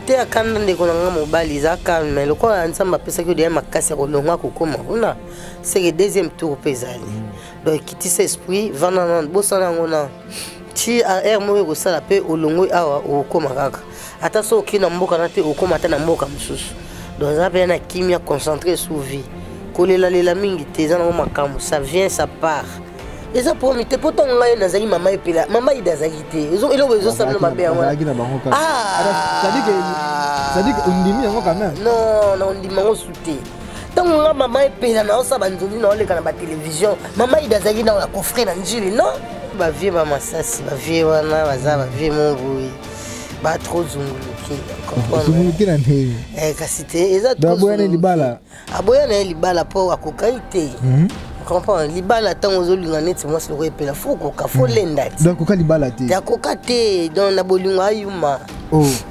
te akanda ndeko na nga mobali eza calme lokola nzambe apesaki odeya makasi ya kolonga kokoma kuna seke deuxième tour mpe ezali donc ekitisa esprit vanda bosana yango na ti aire moko ekosala mpe olongoi awa okokoma kaka ata so oki na mboka na te okoma ata na mboka mosusu donc eza mpe na kimia concentré sur vie kolelalela mingi te eza nango makambo ça vient ça part eza promis te poto ngai nazali mama epela mama ida azaki te eloko ezosala na mabe yango c'est-à-dire que ondimi yango quand même non na ondimi yango su te ntango nga mama epela naosala banzoli naoleka na batélévision mama ida azalaki na coffre na njili non bavie bamasasi bavie wana baza bavie moboye batro zunguluki na ndenge kasi te eza aboyana libala aboyana ye libala mpo akokai te comprendre libala ntango ozolinga neti mwasi loko epela fo koka fo lenda ti donc koka libala te akoka te donc na bolingo ayuma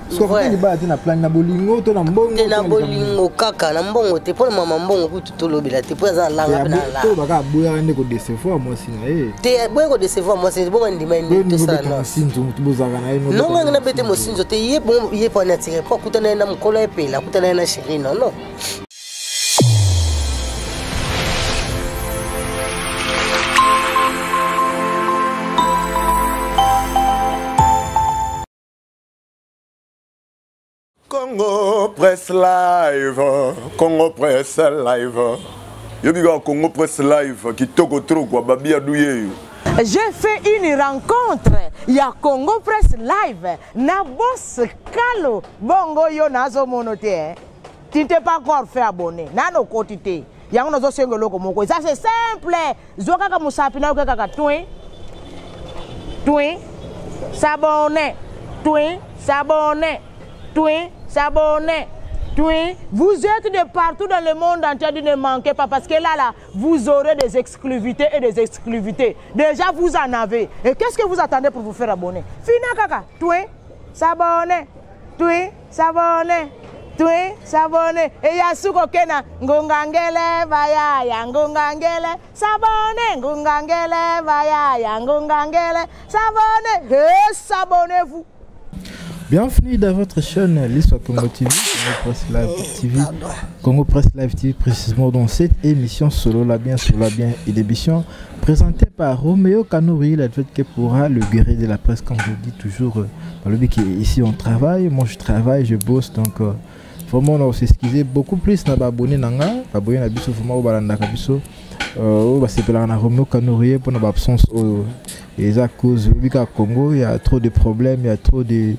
sokoka libala te na plan na bolingo to na mbongo te na bolingo kaka na mbongo te mpo na mama mbongo kutu tolobela te mpo aza na langa mpe na langa to baka aboyaka nde kodecevoir mwasi na ye te boye kodecevoir mwasi bongo ndima nde tosala non ngangi na bete mosinzo te ye mpo ani atire mpo akutana ye na mokolo epela akutana ye na chéri non Congo Press Live, Congo Press Live. Yo biga Congo Press Live qui toko trop quoi babia douye. J'ai fait une rencontre, il y a Congo Press Live, na boss Kalo, bongo yo nazo monote. Tu n'es pas encore fait abonner, na no quotité. Yango nazo sengo loko moko. Ça c'est simple. Zoka ka musapi na kaka twin. Twin s'abonner. Twin s'abonner. Twin s'abonner. Twin, vous êtes de partout dans le monde entier, ne manquez pas parce que là, vous aurez des exclusivités et des exclusivités. Déjà, vous en avez. Et qu'est-ce que vous attendez pour vous faire abonner? Fina kaka, twin, s'abonner. Twin, s'abonner. Twin, s'abonner. Et Yasuko Kena, ngungangele, vaya, ngungangele, s'abonner, ngungangele, vaya, ngungangele, s'abonner. Et s'abonnez-vous. Bienvenue dans votre chaîne l'Histoire Congo TV, Congo Press Live TV, Congo Press Live TV, précisément dans cette émission Solo la bien, et l'émission présentée par Roméo Kanouri, la fête qui pourra le guérir de la presse, comme je dis toujours, dans le but qu'ici on travaille, moi je travaille, je bosse, donc vraiment on s'est excusé beaucoup plus na abonné nanga, abonné na biso vraiment au balanda kabiso, c'est pour la Roméo Kanouri pour notre absence et à cause du Congo, il y a trop de problèmes, il y a trop de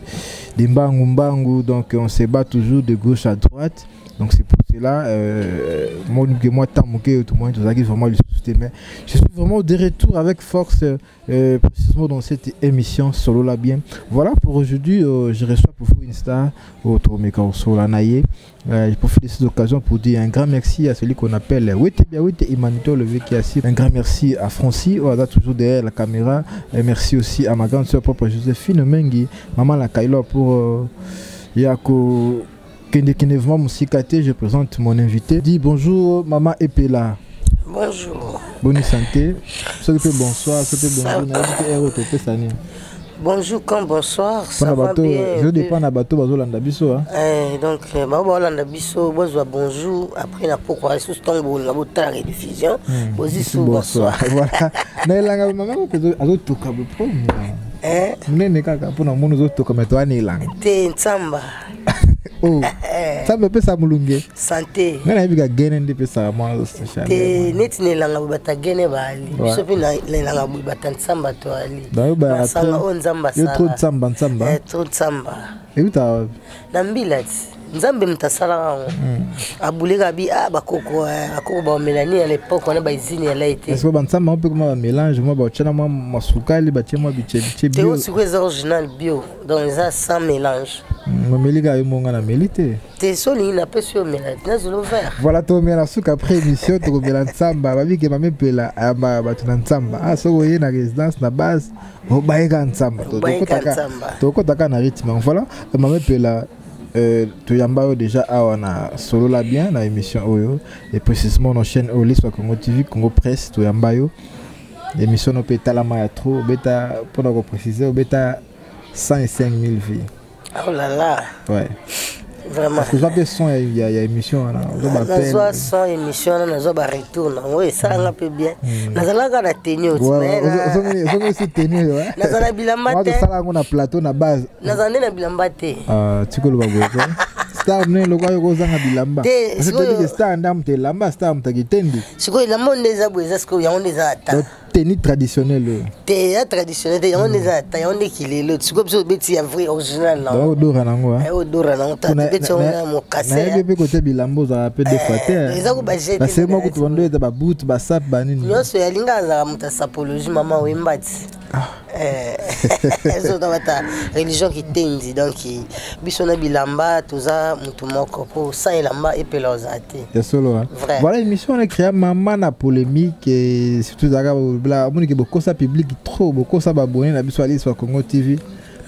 mbangu, donc on se bat toujours de gauche à droite. Donc c'est pour cela, moi tant que tout le monde vraiment le soutien. Mais je suis vraiment de retour avec force, précisément dans cette émission Solo la bien. Voilà pour aujourd'hui, je reçois pour vous une star au Tomeka Solo Naye. Je profite de cette occasion pour dire un grand merci à celui qu'on appelle Wete Emmanuel Levé qui est assis. Un grand merci à Francis, on a toujours derrière la caméra. Et merci aussi à ma grande soeur propre Joséphine Mengi, maman la Kailo pour Yako. Je présente mon invité. Dis bonjour, maman Epela. Bonjour. Bonne santé. Bonsoir. Bonjour, comme bonsoir. Ça va bien. Je dépends de bateau Bazolanda Bisso. Donc, Bazolanda Bisso, bonjour. Après, on a pourquoi sous ton boule, on a beaucoup de rediffusion. Bonsoir. Voilà. Nailanga maman que azoto kabo premier. Mnene kaka pona mono zoto comme toi nailanga. Te nsamba. Oh, ça me fait ça moulungue. Santé. Nana biga gene ndi pesa moi social. Te neti nelanga bata gene bali. Sopi na nelanga bata nsamba to ali. Ba sanga on nzamba sala. Trop nsamba. Trop nsamba. Et uta nambilati. Nzambe mtasala wangu. Abuleka bi bakoko ba melanie à l'époque on a ba izini ya laité. Est-ce que ba nsamba on peut comment mélange moi ba chana moi masukali ba tiema biche bio. Te aussi que original bio donc ça sans mélange. Mameliga yumonga na melite. Te soli na pesio melate na zolo vert. Voilà to mena suka après émission to mela nsamba ba bige mamepela aba batuna nsamba. Ah so woye na résidence na base o baika nsamba. To kotaka na rythme. Voilà mamepela Toyamba déjà na Solo la bien na émission Oyo et précisément dans chaîne l'Histoire Congo TV Congo Press Toyamba yo émission no peta la maya trop beta pour nous préciser beta 105 000 vies. Oh là là. Ouais. Vraiment. Parce que je vois son il y a émission là. Nazoa son émission là nazoa ba retour na. Oui, ça un peu bien. Nazalaka na tenue aussi. On aussi tenue ouais. Nazala bilamba te. Moi ça là on a plateau na base. Nazande na bilamba te. Ah, tu connais pas star ne lo kwa yo zanga bilamba. C'est que star ndam te lamba star mtakitendi. Siko ilamba ndeza bweza siko ya ndeza ata. Tenue traditionnelle. Te traditionnelle ya ndeza ata ya ndekilelo. Siko biso beti ya vrai original là. Odora nango hein. Odora nango ta beti on mo cassé. Na yebe côté bilambo za peu de fois. Eza ko bajete. Ba c'est moi ko tundo eza ba boot ba sap ba nini. Nyonso ya linga za muta sapologie mama wembati. Eso tabata religion qui tendi donc biso na bilamba toza mutu moko po sa elamba epela ozate. Ya solo hein. Voilà émission on a créé maman na polémique et surtout zaka bla moni ke boko sa public trop boko sa babonné na biso ali sur Congo TV.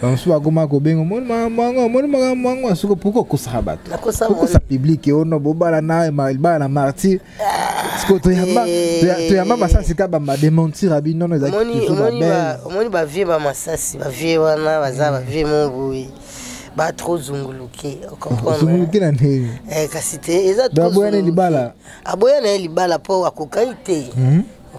On soit comme Kobengo mon mango suko pourquoi ko sa bato. Ko sa public et on bobala na ba na martyr. Parce que tu yamba masasi ka ba démentir abi non ezaki toujours ba belle. Moni ba vie ba masasi ba vie wana baza ba vie mongoui. Ba trop zunguluke comprendre. Zunguluke na nini? Kasi te eza trop. Aboya na libala. Aboya na libala po akokaite.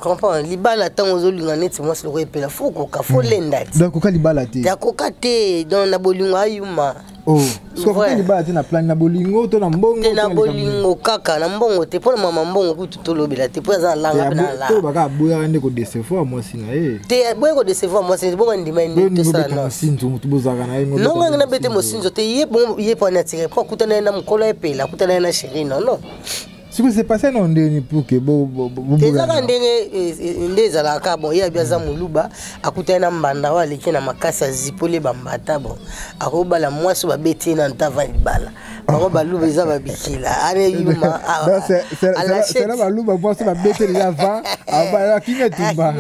Comprends libala tango zolinga neti moi se repela faut koka faut lenda. Donc koka libala te. Ya koka te dans na bolingo ayuma. Oh, parce que koka libala te na plan na bolingo to na mbongo. Te na bolingo kaka na mbongo te pona mama mbongo kutu to lobela te po za langa pe na la. To baka boya ande ko décevoir moi sina Te boya ko décevoir moi c'est bon ndima ndi to ça non. Sinzo mutu bozaka na ngo. Non ngana bete mo sinzo te ye po na tire po kutana na mkolo epela kutana na chérie non. Ce qui s'est passé non ndeni pour que bo ezaka ndenge ndezalaka bon ya biaza muluba akutana mbanda wale kina makasa zipole bambata bon akobala mwasi babeti na ntava libala bango baluba eza babikila ane yuma c'est là baluba mwasi babeti déjà va aba kinga tumba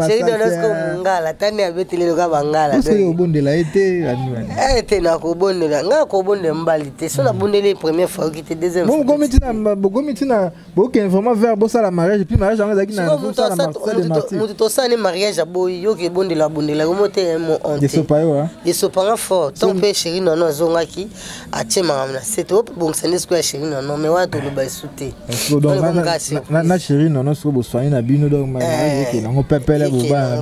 c'est de lorsque mungala tani abeti lelo ka bangala parce que obondela été ete na kobondela nga kobondela mbali te so na bondela première fois qui te deuxième Bogomitina, boke vraiment vers bossa la mariage puis mariage on a dit na bossa la mariage. Mutu to sa ne mariage aboy yo ke bondela mo te mo onte. Yeso payo hein. Yeso panga fort. Ton pe chéri non zongaki a tchema na c'est top bon ça n'est ce que chéri non mais wa to lo ba souté. Donc na chéri non so bo soigner na bino donc mariage ke na pepele bo ba.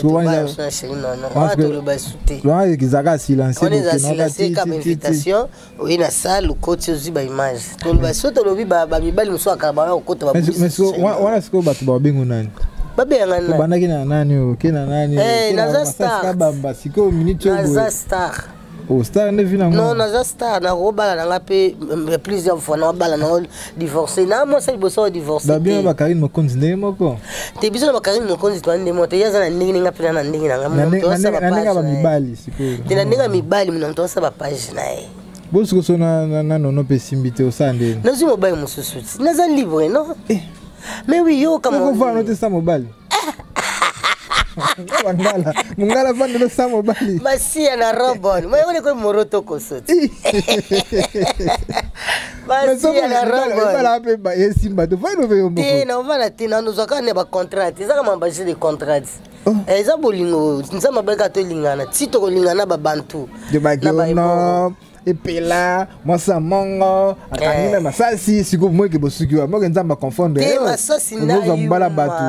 So na chéri non wa to lo ba souté. Là ils silencieux donc na comme invitation oui na salle ou côté aux ba image. Basoto lobi ba mibali muso akaba ba okota ba mais wana siko bato ba bengo nani babenga nani bandaki na nani o kena nani naza star bamba siko minute yo naza star o star ne vina non naza star na robala na ngape plusieurs fois na bala na divorcer na moi ça boso divorcer ba bien ba Karine Mokonzi ndenge moko te biso na ba Karine Mokonzi to ande moto yaza na ndenge ngape na ndenge na ngape to sa ba mibali siko te na ndenge mibali mna to sa ba page na Bosko sona na nono pe simbité au sandé. Nazi mobile mususu. Naza libre non? Mais oui yo comme on va noter ça mobile. Mungala vande no sa mobile. Masi na robot. Moi on est comme moroto kosoti. Masi na robot. Bala pe ba simba to vai no ve ombo. Tina on va na tina nous akane ba contrat. Ezaka mambajé de contrat. Eza bolingo nzama beka to lingana. Tito ko lingana ba bantu. De ba no. Et puis là, moi ça mongo, akani na masasi siko moi ke bosuki wa moi nzamba confondre. Te masasi na mbala batu.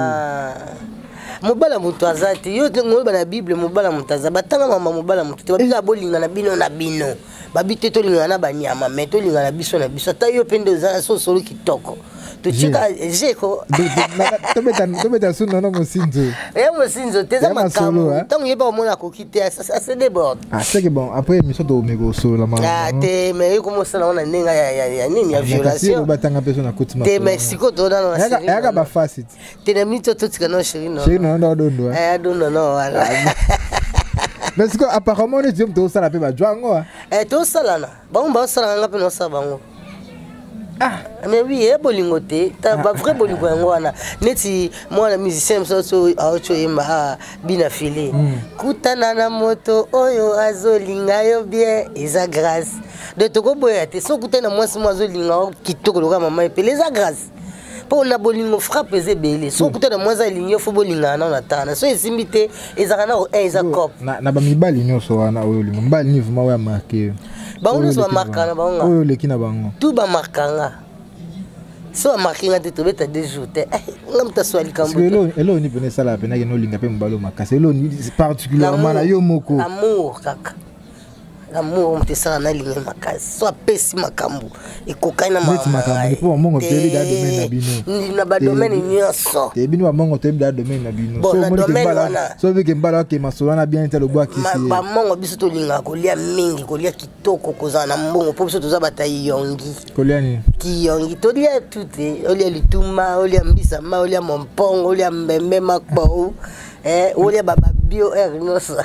Mobala mutu azati yo ngoba na Bible mobala mutaza batanga mama mobala mutu babika bolinga na bino na bino. Babite to linga na banyama meto linga na biso na biso ta yo pende za so solo kitoko. Tuchika jeko tobeta suna na mosinzo mosinzo teza makamu tango yeba omona kokite ça déborde c'est que bon après émission to mego so la mama te mais comment ça na nenga ya nini ya violation batanga personne na kotima te Mexico to na série yaka ba facile te na minute to tika no chérie no dondo no wala mais c'est que apparemment les hommes to sala pe ba jwango to sala na ba sala ngapi no sa bango. Mais oui, bolingo te, ta ba vrai bolingo ngwana. Neti moi la musicien so auto yemba bina filé. Kutana na moto oyo azolinga yo bien eza grâce. De toko boya te so kutana mwasi azolinga kitoko loka mama epele eza grâce. Pour na bolingo frappe ze belé. So kutana mwasi alinga fo bolinga na tana. So esimbite ezaka na eza cop. Na ba mibali nyoso wana oyo lingo. Mbali ni vuma wa marqué. bango so marquant bango oyo leki na bango tout ba marquant so marquant te tobeta deux jours te ngam ta so alikambo elo ni pene sala pena ke no linga pe mbalo makasi elo ni particulièrement na yo moko amour kaka l'amour on te sala na linga makasi so apesi makambo ekokai na makambo po mongo te da domaine na bino na ba domaine nyonso te bino mongo te da domaine na bino so mo te mbala so ve ke mbala ke masolo na bien te lo bwa kisi ba mongo biso to linga kolia mingi kolia kitoko kozana na mbongo po biso toza batayi yongi kolia ni kiyongi tolia tute olia lituma olia mbisa ma olia mompongo olia mbembe makbo olia baba bio noso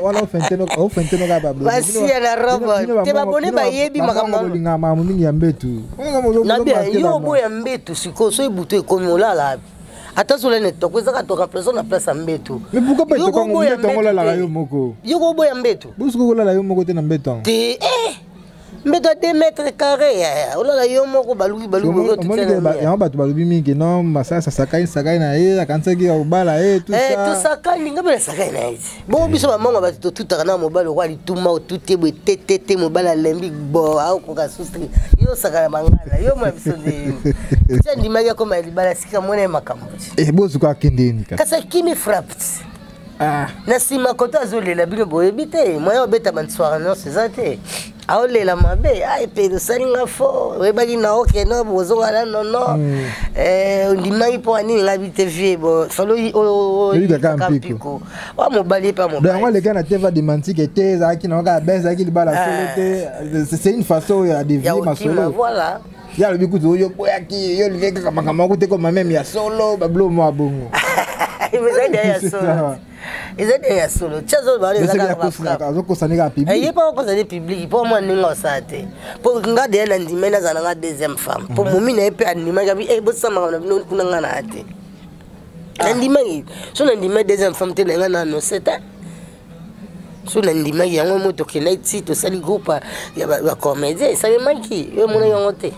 wala ofenteno ka baba basi na robo te babone bayebi makambo linga mamu mingi ya mbetu na bien yo boya mbetu siko so ibuto ekomi olala ata so lene toko ezaka to remplacer na place mbetu mais pourquoi pas toko mbetu ngola la yo moko yo go boya mbetu busko ngola la yo moko te na mbetu te mbeto 2 mètres carrés olala yo moko baluki ya bato balubi mingi non masasa sakai na ye akansaki obala tout ça tout ça kandi ngabela sakai na ye bon biso ba mongo bato tutaka na mobile kwa lituma tuté bo tete mobile lembi bo au ko susri yo sakala mangala yo mwa biso de tsendi magia koma libala sika mona makambo bozo kwa kendeni kasa kimi frapped na sima kota azolela bino boyebi te moya obeta banswara non sezate aolela mabe pe tosalinga fo oyebaki na oke no bozonga na nono ondimaki mpo anini ngabi te vie bo faloyi kampiko wa mobali pa mobali donc les gars na te va démentir que te ezalaki na oka beza ki libala solo te c'est une façon ya dévier ma solo voilà ya lobi kutu yo boyaki yo liveka kama kama ko te ko même ya solo bablo mo abongo ya solo ezali ya solo chazo ba les gars ko sanika public et pas ko sanika public pour moi ninga osate pour ngade na ndimena za nga deuxième femme pour momi na pe anima gabi bo sama na bino kuna nga na ate ndima yi so na ndima deuxième femme te nga na no seta so na ndima yango moto ke na ti to sali groupe ya ba comédie ça le manki yo mona yango te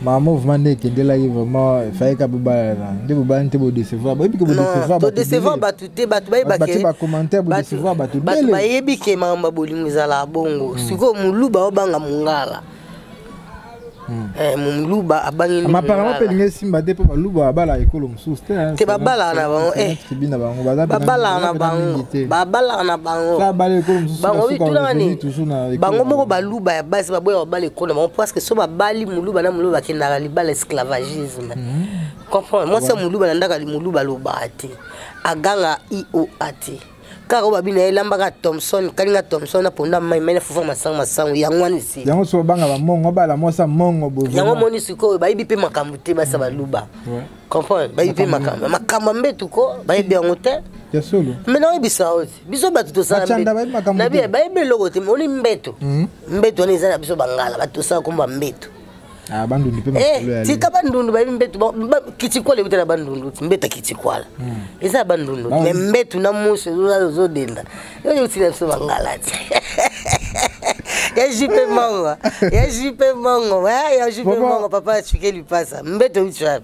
ma mouvement ne kendela yi vraiment faye ka bubala na nde bubala nte bo décevoir ba yebi ke bo décevoir ba décevoir ba tuté ba bay ba ke ba commentaire bo décevoir ba tuté ba yebi ke mamba bolingo zala bongo siko muluba obanga mungala muluba abangi ma apparemment pe linga simba de pe baluba bala ekolo mususu te babala na bango tribune bango babala na bango ça bala ekolo mususu bango bitulani bango moko baluba ya basi baboya babala ekolo bango parce que so babali muluba na muluba kendaka libala esclavagisme comprendre moi c'est muluba ndaka muluba lobati aganga IOAT karo babina elambaka Thompson kalinga Thompson na ponda mai mena fufa masang yangwani si yango so banga ba mongo bala mosa mongo bozo yango moni siko bayibi pe makambu te basa baluba comprendre bayibi pe makambu mbetu ko bayibi yango te ya solo maintenant ibisa oti biso batu to sala na bien bayibi logo te moni mbetu mbetu ni zana biso bangala batu sala komba mbetu bandundu pe masolo ya tika bandundu bayibi mbetu kitikwala bitela bandundu mbeta kitikwala eza bandundu mais mbetu na musu zo denda yo utila biso bangala te ya jipe mongo papa chike lipasa mbetu utwa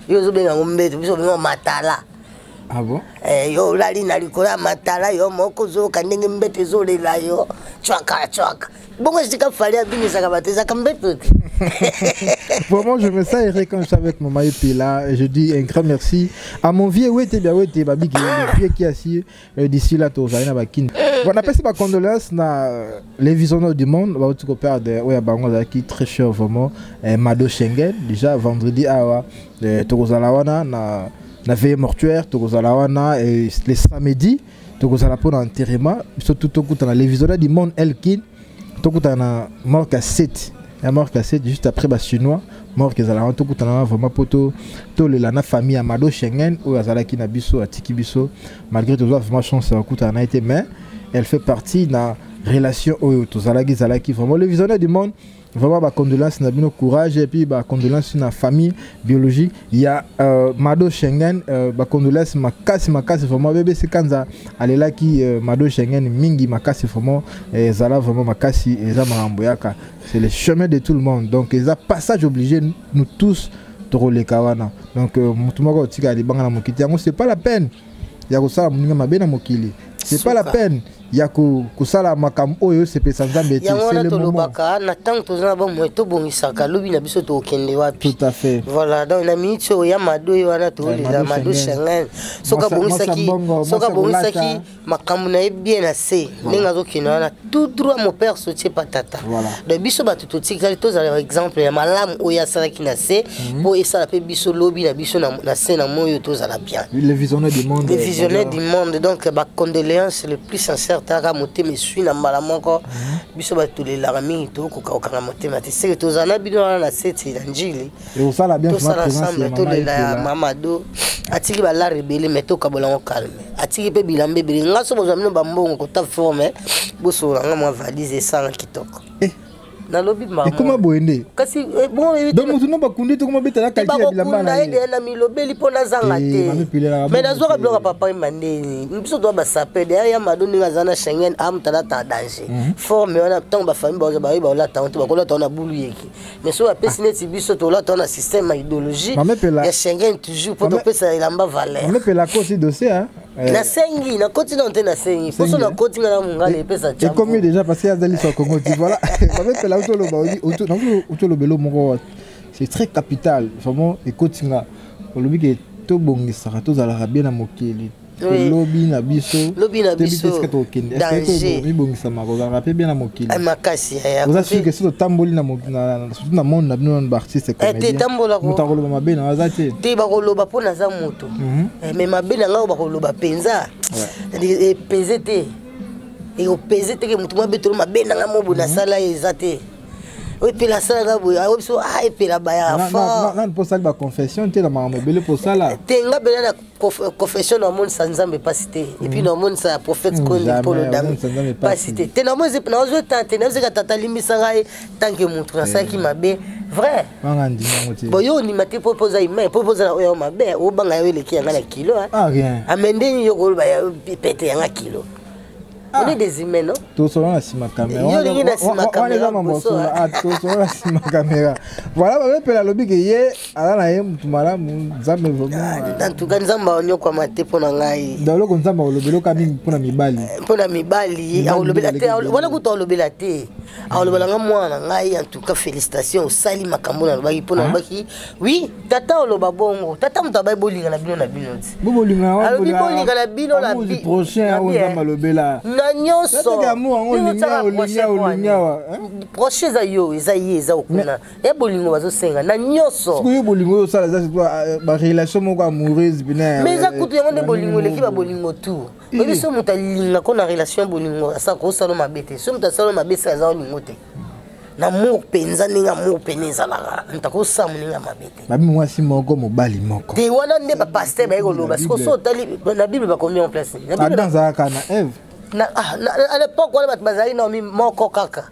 yo zo benga mbetu biso benga matala ah bon yo lali na likola matala yo moko zo kanenge mbetu zo lela yo chwaka bongo sika fali abinisa kabateza kambetu. Vraiment je me sens heureux quand je suis avec Maman Epi là et je dis un grand merci à mon vieux Wete babi qui le vieux qui assis d'ici là to zaina bakin. On appelle ça condoléances na les visionnaires du monde ba tout perdre ouais bango qui très cher vraiment Mado Schengen déjà vendredi à Tokozalawana na veille mortuaire Tokozalawana et les samedis Tokozala pour enterrement surtout tout dans les visionnaires du monde Elkin tout na mort à 7 la mort cassette juste après bas chinois mort que zala tout na vraiment poto to le la famille à Mado Schengen ou azala ki na biso atiki biso malgré tout vraiment chance à kuta na été mais elle fait partie na relation au to zala ki vraiment le visionnaire du monde vraiment ba condoléances na bino courage et puis ba condoléances na famille biologique il y a Mado Schengen ba condoléances makasi vraiment bébé c'est kanza alela ki Mado Schengen mingi makasi vraiment zala vraiment makasi eza marambo yaka c'est le chemin de tout le monde donc eza passage obligé nous tous tole kawana donc mutumako tika libanga na mokiti yango c'est pas la peine ya kosala muninga mabe na mokili c'est pas la peine. Il y a que ça la makam oyo c'est pas sans embêter. C'est le moment. Na tant que na bon moto bongisaka lobi na biso to kende wapi. Tout à fait. Voilà, donc na minute so ya mado yo na to la mado Schengen. Soka bongisaki makam na bien assez. Ninga zo kina na tout droit mon père sotie patata. Voilà. Donc biso ba tout tikali to za exemple ya malam oya sala kina se pour esa la pe biso lobi na biso na se na moyo to za la bien. Les visionnaires du monde. Les visionnaires du monde, donc ba condoléances le plus sincère. Taka moté me suit na mbala moko biso ba tous les larami to ko ka moté mate c'est que tozana bino na seti na njili et on sala bien ensemble to la mamado atiki ba la rebelle meto ka bolango calme atiki pe bilambe bele ngaso bozamino ba mbongo ko ta forme boso nga mo valise ça kitoko na lobby maman. Et comment boende? Kasi bon donc mutu no bakundi to comment betala qualité ya bilamba na ye na milobeli pona zanga te mais nazo ka bloka papa imandeni mbiso to ba sape derrière madoni ngazana Schengen am tala ta danger forme ona tant ba famille ba la tant ba ko la tona bulu yeki mais so apesi neti biso to la tona système idéologie ya Schengen toujours pour to pesa ilamba valeur on appelle la cause dossier hein na sengi na continent na sengi poso na continent na mungale epesa et comme déjà passé à Zali sur Congo tu voilà on appelle la auto belo moko c'est très capital vraiment et continent on lobi que to bongisa to za la bien na mokeli lobby na biso danger mi bongisa mako za rapper bien na mokeli makasi ya vous assurez que c'est tamboli na surtout na monde na bino na artiste comédien mutakoloba mabe na wazate te bakoloba pona za moto mais mabe na ngao bakoloba penza et pesete et au pesete que mutu mabe to mabe na ngamo na sala ezate oui puis la sala ngabo a biso et puis la baya fa non pour ça ba confession te la maman bele pour ça là tenga bela na confession na monde sans nzambe pas cité et puis na monde ça prophète konde pour le dame pas cité te na monde na zo tante na zo tata limisa ngai tant que mutu na ça qui mabe vrai bangandi ngote boyo ni mate proposer ime proposer na oyo mabe o banga yo le ki nga na kilo rien amende yo ko ba pété nga kilo. On est des humains, non? Tout ça, on a si ma caméra. On a si ma caméra. Voilà, on peut la lobby que hier, à la naïm, tu m'as là, Nzambe vraiment. En tout cas, Nzambe on y a quoi maté pour n'engager. Dans le Nzambe on le bélo camine pour la mibali. Pour la mibali, on le bélaté. Voilà que tu le bélaté. On le bélaté moi n'engager. En tout cas, félicitations. Sali makambo na baki pour n'engager. Oui, tata on le babongo. Tata m'tabaye bolinga na bino na bino. Bolinga. Alors bolinga na bino la bi. Prochain, on va le béla. Nyonso proche za yo eza yeza okuna ya bolingo bazosenga na nyonso siko bolingo sala za ba relation moko amoureuse bina mais za kutu yango nde bolingo leki ba bolingo tu mais so mutalinga ko na relation bolingo asa ko sala mabete so mutasala mabesa za olingo te na mo penza ninga mo peneza la ntako samu ninga mabete babi mwasi moko mobali moko te wana nde ba pasteur ba yego loba siko so tali na bible ba combien en place na bible dans kana Eve à l'époque on a bazali na moko kaka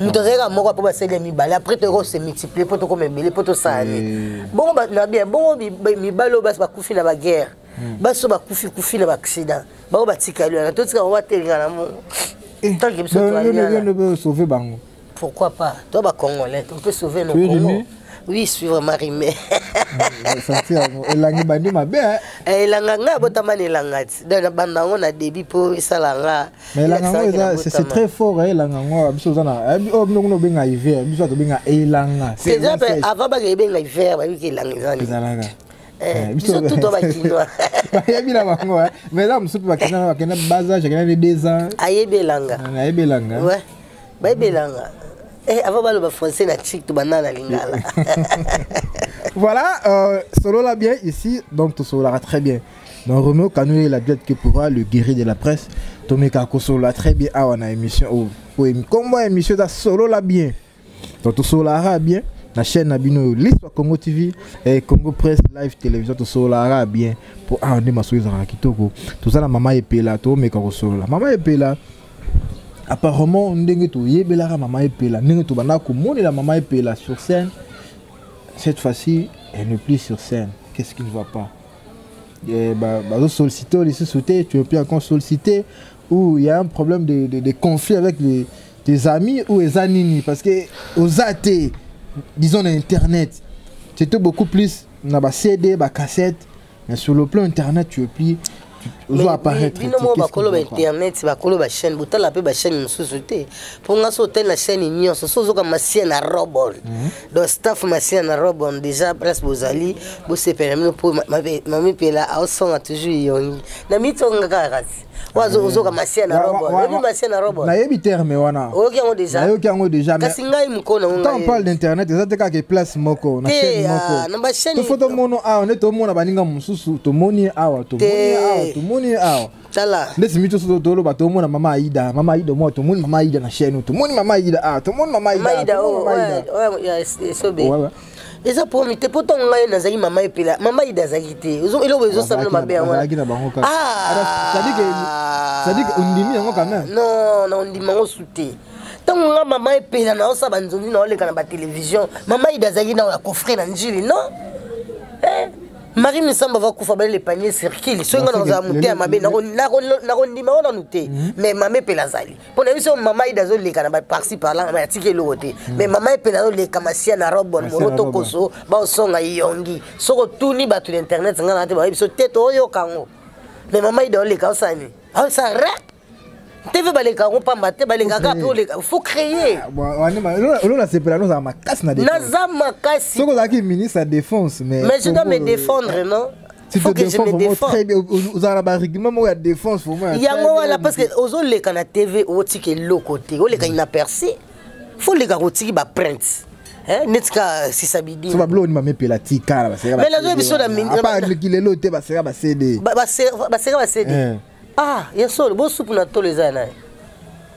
mutozeka moko po basele mibale après te se multiplier pour to comme belé pour to sane bon na bien bon mibalo bas ba kufi na ba guerre baso ba kufi na ba accident ba batikali na to tika ba telinga na mo tant que biso to peut sauver bango pourquoi pas toi ba congolais on peut sauver nos Congo. Oui, suivre Marimé. Elangi bandi mabe elanga nga botama ne langati dans banda on a débit pour salanga mais elanga c'est très fort elanga ngo biso zana no benga hiver biso to benga elanga c'est déjà avant ba benga hiver ba ki elanga zana biso tout ba kinwa ya bila bango mais là musupu ba kena baza chakena de 2 ans ayebelanga ouais ba belanga avant le français na chic tout banana lingala. Voilà, solo la bien ici, donc tout solo très bien. Donc Roméo Kanoué la diète que pourra le guérir de la presse. Tomeka Kosola très bien à une émission comment émission da solo la bien. Donc tout solo la bien. La chaîne Nabino l'histoire Congo TV et Congo Presse Live Télévision tout solo la bien pour on est masoui za kitoko. Tout ça la maman epela to meka Kosola. La maman epela apparemment ndenge to yebelaka mama epela ndenge to bana ko monela mama epela sur scène. Cette fois-ci elle n'est plus sur scène. Qu'est-ce qui ne va pas? Bah solliciter les sauter, tu veux plus encore solliciter ou il y a un problème de conflit avec tes amis ou les anini parce que aux athées disons internet c'était beaucoup plus na ba CD ba cassette mais sur le plan internet tu ozo apparaître bino mo bakolo ba internet bakolo ba chaîne botala pe ba chaîne mususu te pour nga so tel na chaîne nyonso so zoka masia na robon donc staff masia na robon déjà presque bozali bo se permis pour mami pela au son toujours yongi na mitonga kakati wazo zoka masia na robon obi masia na robon na yebi terme wana oki yango déjà kasi ngai mukona nga on parle d'internet ezate kaka place moko na chaîne moko na ba chaîne to photo mono awa ne to mona baninga mususu to moni awa to moni awa tala ndesi mito so to lo ba to mona mama Aida mo to moni mama Aida na chaîne to moni mama Aida to moni mama Aida ouais so be eza pour mi te poto ngai na zaki mama epela mama Aida zaki te elo bezo sabelo mabe wana c'est-à-dire ondimi yango quand même non na ondimi yango sute tango nga mama epela na osa banzonzi na oleka na ba télévision mama Aida zaki na la coffret na njili non Marie Misamba va kufa bale le panier circule so nga na muté mabe na ndima ona nuté mais mama epela zali pona biso mama Aida zo leka na ba parci par là ma tike lokote mais mama epela zo leka masia na robon moroto koso ba osonga yongi soko tuni ba tu internet nga na te ba biso teto oyo kango mais mama Aida oleka osani ça TV baleka ko pamba te baleka ka pe oleka faut créer on a séparé nous à ma casse na défense naza makasi soko la qui ministre de défense mais je dois me défendre non faut que je me défende vous avez la règlement moi la défense pour moi yango wala parce que ozo leka na TV otiki lo côté oleka inaperçu faut leka otiki ba print netka sisabidi so bablo ni mamepela tika ba sera mais la zo biso na mingi pas kilelo te ba sera ba CD ba sera CD ah yeso bo soupe na tolo ezana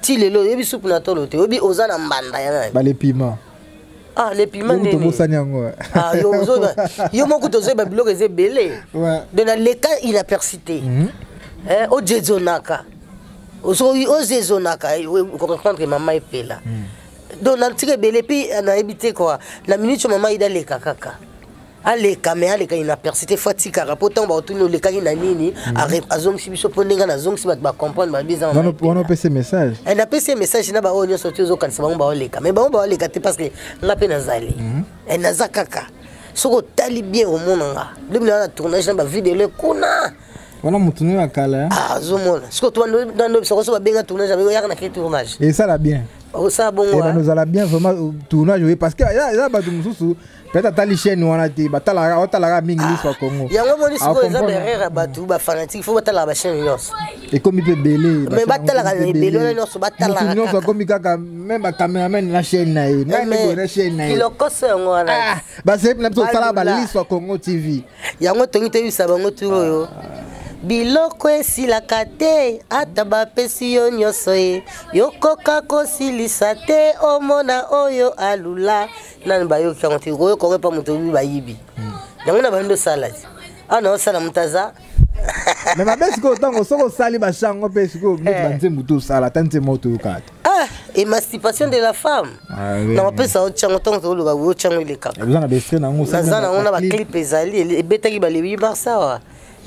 ti lelo yebi soupe na tolo te obi ozana mbanda yana ba les piments ah les piments nene to bosani yango ah yo moko to zo ba biloko eze belé de na leka inapercité o jezonaka o jezonaka ko comprendre mama epela donc na tike belé puis na ebité quoi la minute mama ida leka kaka aleka mais aleka inapercité fatika rapportant ba otuni leka na nini azongisi biso pondenga na zongisi ba comprendre ba bizan on PC message na PC message na ba onyo sorti zo kanisa ba oleka mais ba oleka te parce que nga pe nazali na zakaka soko tali bien au monanga le na tournage na ba vidéo le kuna wana mutuni wa kala zo mona soko to dans soko ba benga tournage ba yaka na tournage et ça la bien ça bon et nous allons bien vraiment tournage parce que ya ba mususu peut-être tali chaîne wana te batala otala mingi liso Congo yango moni siko eza berera batu ba fanatique faut batala ba chaîne nyos et comme il belé mais batala ka belé nyos batala nyos comme kaka même ba cameraman na chaîne na ye na ni na chaîne na ye il okose ngona ba c'est na sala ba liso Congo TV yango tongi te bisa bango turo yo biloko esilaka te ata bapesi yo nyonso ye yokoka kosilisa te omona oyo alula nani bayoki yango te oyokoka pa moto obi bayibi yango na bando osala ti awa na osala moto aza mais mabe sikoyo ntango soki osali bashango mpe sikoyo banzembo to osala ata nzembo otoyoka te émancipation de la femme na bapesa otyango ntango toloba otyango elekaka naza nango na baclip ezali ebetaki balebi barsawa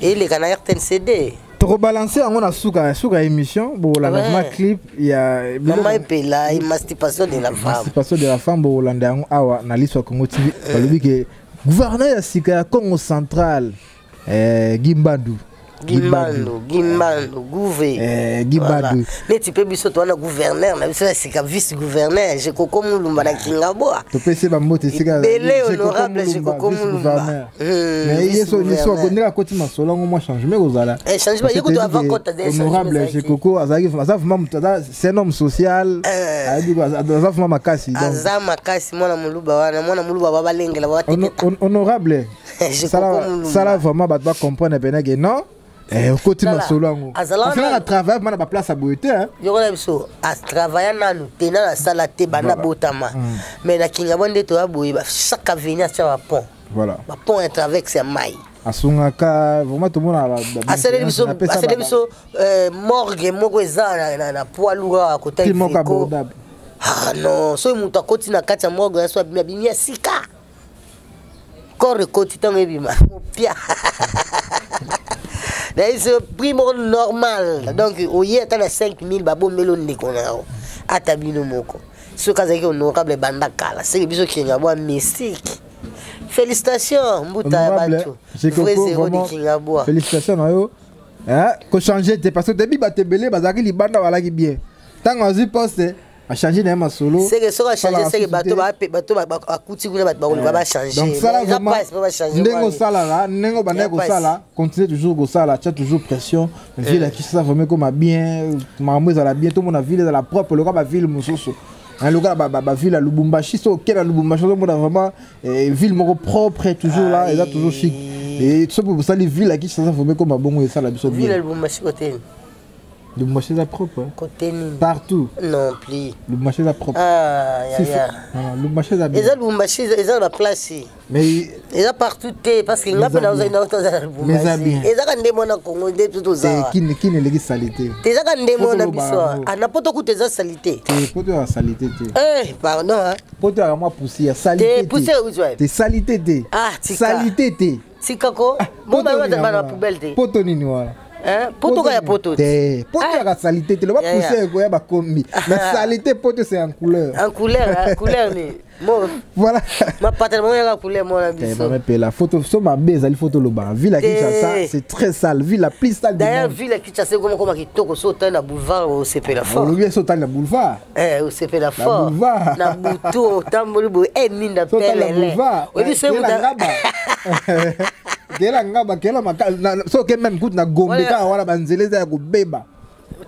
et les canards RTNCD. Pour balancer on a souka émission bon la même clip il y a maman epela émancipation de la femme. Émancipation de la femme bon Hollanda awa na liso Congo TV balobi que gouverneur ya sika Congo central Gimbadu Gouvé. Gimbadu. Mais tu peux biso toi na gouverneur na biso c'est vice gouverneur je koko mulumba na Kingabwa. To pese ba moto sika. Belé honorable je koko mulumba. Mais yeso konela koti masolo ngo moi changement ozala. Changement yeko to avant kota des honorable je koko azaki vraiment mutada c'est un homme social. Adi azafuma makasi donc. Azama makasi mwana muluba wana mwana muluba baba lengela baba tiketa. Honorable. Ça vraiment ba comprendre bien que non. Côté masolo ngo azala travail mana ba place à boité hein yoko biso a travailler na lutena na sala te bana botama mais na Kingabwa ndeto ya boye ba chaque avenir ça va pont voilà ba pont est avec c'est mai asungaka vraiment tout le monde a asele biso morgue moko eza na poids lourd à côté il manque abordable ah non so mutu akoti na kati ya morgue so bimia sika corps koti tango bima pia c'est prix normal donc au y est à 5000 babo melo ndekona atabino moko ce cas est honorable bandakala c'est biso Kingabwa mystique félicitations mbuta batu félicitations na yo Ko changer te parce que début ba te belé bazaki libanda wala ki bien. Tant on poste a changer na solo. C'est que ça va changer, c'est que bateau ba kuti kuna bato ba changer. Donc ça là vraiment ndengo sala là, ndengo banda ko sala, continuer toujours ko sala, tu as toujours pression. Ville qui ça vraiment comme bien, maman ça la bien, tout le monde a ville dans la propre, le ba ville musoso. Un local ba ville à Lubumbashi, so quel à Lubumbashi, on a vraiment ville propre toujours là, et là toujours chic. Et tout ça pour ça les villes qui ça vraiment comme bon et ça la biso ville à Lubumbashi côté. Le marché est propre. Côté partout. Non, plus. Le marché est propre. Ah, le marché est bien. Ils ont le marché, ils ont la place. Mais ils ont partout parce qu'ils n'ont pas dans une autre mais ça bien. Ils ont un démon à Congo de tout ça. Qui ne les salité. Ils ont un démon à Bissau. À n'importe quoi tes salité. Pour toi salité. Eh, pardon hein. Pour toi moi pousser salité. Pousser où tu es? Tes salité té. Ah, salité té. Sikako. Bon bah dans la poubelle té. Poto ni voilà. Hein? Poto ya poto. Poto la salité té. Le va pousser quoi ba combi. Mais salité poto c'est en couleur. En couleur, couleur ni. Voilà. Ma patron ya couleur mon ami. La photo sur ma base, la photo loba. Ville qui ça c'est très sale, ville la plus sale du monde. D'ailleurs ville qui ça c'est comme qui toko sauter na boulevard au CP la fort. On lui sauter na boulevard. Au CP la fort. Na buto tamboli bo minda pele. Oui c'est Kela ngaba kela makala so ke même good na gombe ka wala banzeleza ya kubeba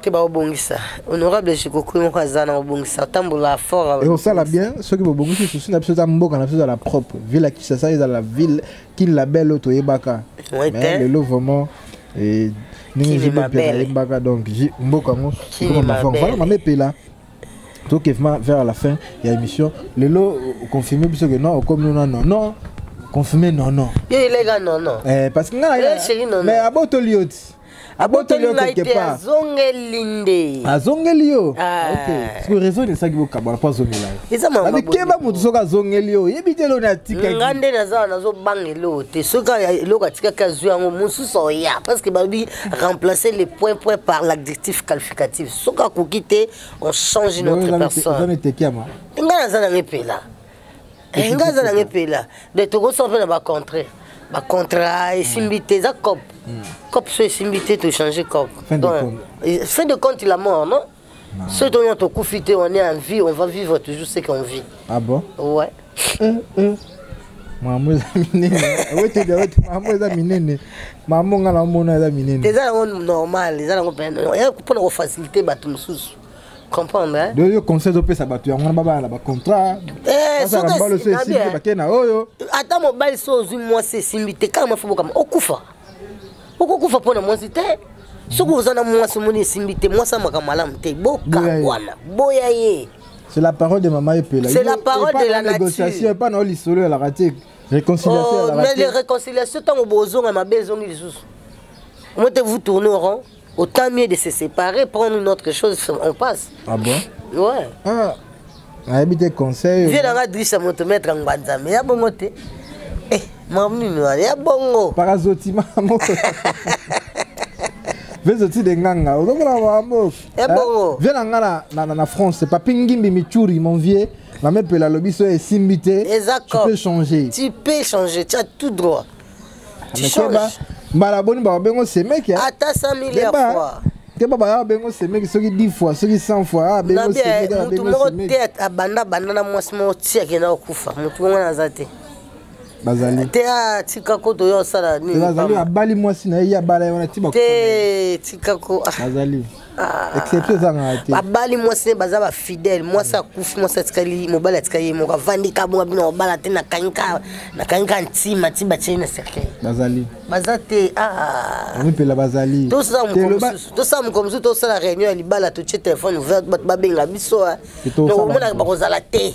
te ba obongisa honorable Chikoko mo kazana obongisa tambola fort et on ça la bien ceux qui bobongisa souci na biso za mboka na biso za la propre ville qui ça est dans la ville qui la belle auto yebaka mais le lot vraiment et ningi jibe pe yebaka donc mboka mo comme ma femme voilà ma pela tout vers la fin il y a émission le lot confirmé biso que non comme non confirmé non. Il est gars non. Parce que mais abotolio quelque part. Azongelio. OK. C'est raison de ça qui vous kabala pas zongela. Avec keba mutu soka zongelio, yebitelo na tika. Ngande na zo bangelo te soka loka tika kazu yango mususo ya parce que babi remplacer les points par l'adjectif qualificatif. Soka kokite on change notre personne. On était kiama. Ngana za na ngepela. Ngaza na ngepela de toko sompe na ba contrat et simbité za cop so simbité to changer cop fin de compte il a mort non ce dont on to kufité on est en vie on va vivre toujours ce qu'on vit. Ah bon? Ouais. Maman minene maman za minene maman ngala mona za minene déjà normal les gens pour nous faciliter bato mususu comprendre hein de conseil opé ça batu ngana baba la ba contrat ça va pas le se simbi bakena oyo ata mobile so zu moi c'est simbité kama fo kama okufa pona moi c'était soko uzana moi so moni simbité moi ça makamalam te boka wana boya ye c'est la parole de maman Epela c'est la parole de la négociation pas non l'isolo la raté réconciliation la raté mais les réconciliations tant au bozonga ma bezongi lisusu moi te vous tourner au rond. Autant mieux de se séparer, prendre une autre chose, on passe. Ah bon? Ouais. Ah, habiter conseil. Viens dans la drisse à me mettre en banza, mais il y a bon côté. Eh, maman, il y a bon. Parazoti, maman. Vezoti de nganga, on va voir. Eh bon. Viens dans la France, c'est pas Pingimbi Michuri, mon vieux. La même la lobby soit simbité. Tu peux changer. Tu peux changer, tu as tout droit. Tu changes. Malaboni ba bengo se mec ya ata 100 milliards fois ke baba bengo se mec soki 10 fois soki 100 fois bengo se mec mutu moko te abanda na mwasi mo tia ke na okufa mutu ngwana zate bazali te tika ko to yo sala ni bazali abali mwasi na ya bala wana tiba te tika ko bazali exception za ngati abali mwasi baza ba fidèle mwasi akufi mwasi tikali mobala tikali mo ka vandika bonga bino mobala te na kanka ntima tiba chena cercle bazate on pela bazali to ça comme ça to ça la réunion ali bala to che téléphone ouvert ba benga biso no mona ba kozala te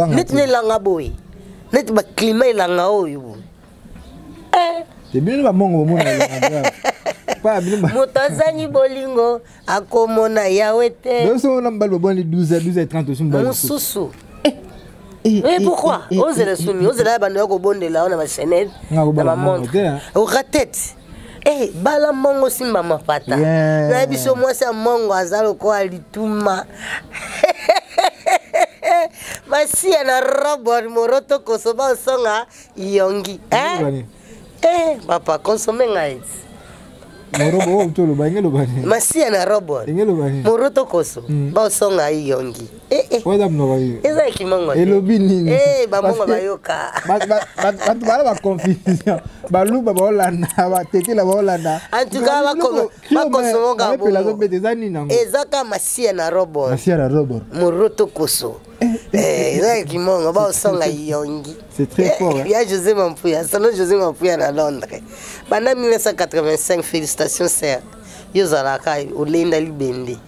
net ne langa boy net ba climat langa oyo te bien ba mongo mona langa Motazani bolingo akomona yawe te. Donc on a mbalo boni 12h30 sur mbalo. Mususu. Mais pourquoi? Ose la soumis, ose la bande ko bonde la on a ma chaîne. Na ma montre. Au ratette. Eh bala mongo simba mapata. Na biso moi c'est mongo azalo ko alituma. Masi na robot moroto ko soba songa yongi. Papa consommer ngai. Morobo to lo bangelo bani. Masia na robot. Ngelo bani. Moroto koso. Ba songa yongi. Oda mnoba yo. Eza kimongo. Elobi nini? Ba mongo bayoka. Ba ba confusion. Ba luba ba Holanda, ba tekela ba Holanda. En tout cas ba koso nga bo. Ezaka masia na robot. Masia na robot. Moroto koso. Eza kimongo ba songa yongi. C'est très fort. Il y a José Mampouya, salon José Mampouya à Londres. Pendant 1985, félicitations, sœur. Yozalaka, Olinda Libende.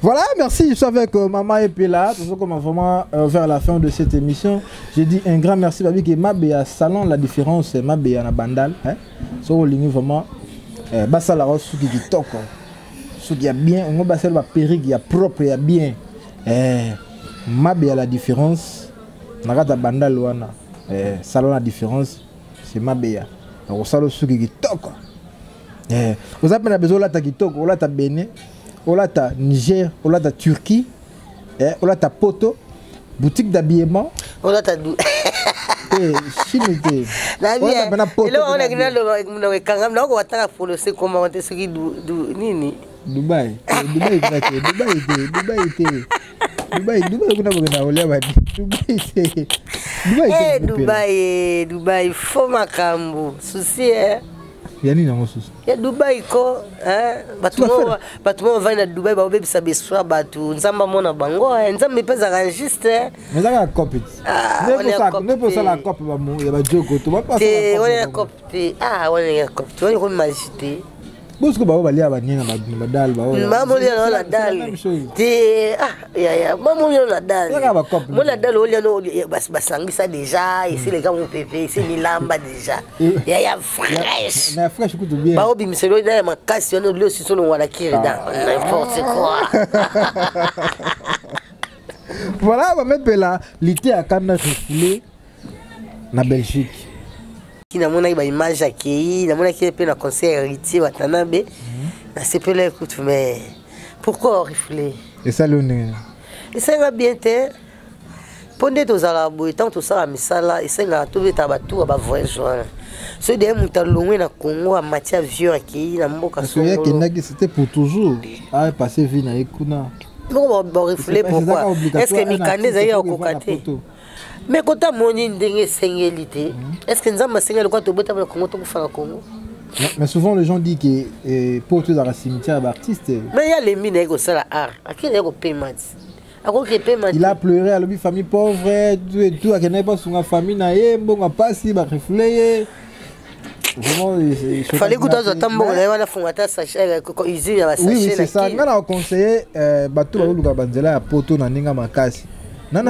Voilà, merci. Je suis avec Maman et Pela. Tout ça comme vraiment vers la fin de cette émission. J'ai dit un grand merci Babi que Mabéa salon la différence Mabéa na bandal. So ligne vraiment basa la rose qui toko. Ce qui a bien, on va passer la périg, il y a propre, il y a bien. Mabéa la différence. Nagata bandal wana. Salon la différence, c'est Mabéa. On salon ce qui toko. Vous avez besoin de la kitoko, la ta Bénin. Olata Niger, Olata Turquie, Olata Poto, boutique d'habillement. Olata Chine. La vie. Et là on a gagné le kangam, là on va t'en follow c'est comment on te ce qui nini. Dubaï Dubaï faut makambo souci yani na mosusu ya Dubai ko batu va na Dubai ba obebisa beswa batu nzamba mona bango nzamba pesa registre mais ça la copie ne peut ça la copie ba mo ya ba joko to ba pas on est copie on est copie on est comme magité Bosco ba balia ba nyanga ba dal ba maman ya na dal te ya maman ya na dal moi la dal olia no basangisa déjà ici les gars mon pépé ici milamba déjà ya fresh na fresh kutu bien ba obi miselo na makasi on le aussi solo wala kirida n'importe quoi. Voilà ba mepela lité à Kanda refoulé na Belgique. Qui n'a pas image à qui n'a pas na concert héritier watanabe na sepela écoute mais pourquoi rifler et ça le nez et ça va bien te pondé tous à la boue tant tout ça à misala et ça na tout beta batu ba voyageur ce des mutalongwe na Congo à matière vieux qui na mboka so c'était pour toujours à passer vie na ekuna non ba rifler pourquoi est-ce que mikande za ya kokate. Mais quand tu as mon singélité, est-ce que nous avons single quand tu as Congo to faire Congo? Mais souvent les gens disent que pour tous dans le cimetière d'artistes. Mais il y a les mines qui sont art. À qui est le paiement? À quoi que paiement? Il a pleuré à la famille pauvre, tout à qui n'est pas son famille naïe, bon pas si ba refléter. Vraiment il fallait que tu aies tambo na fongata sachet usine ya sachet. Oui, c'est ça. Ngana conseiller bato ba luka banzela ya poto na ninga makasi. Non,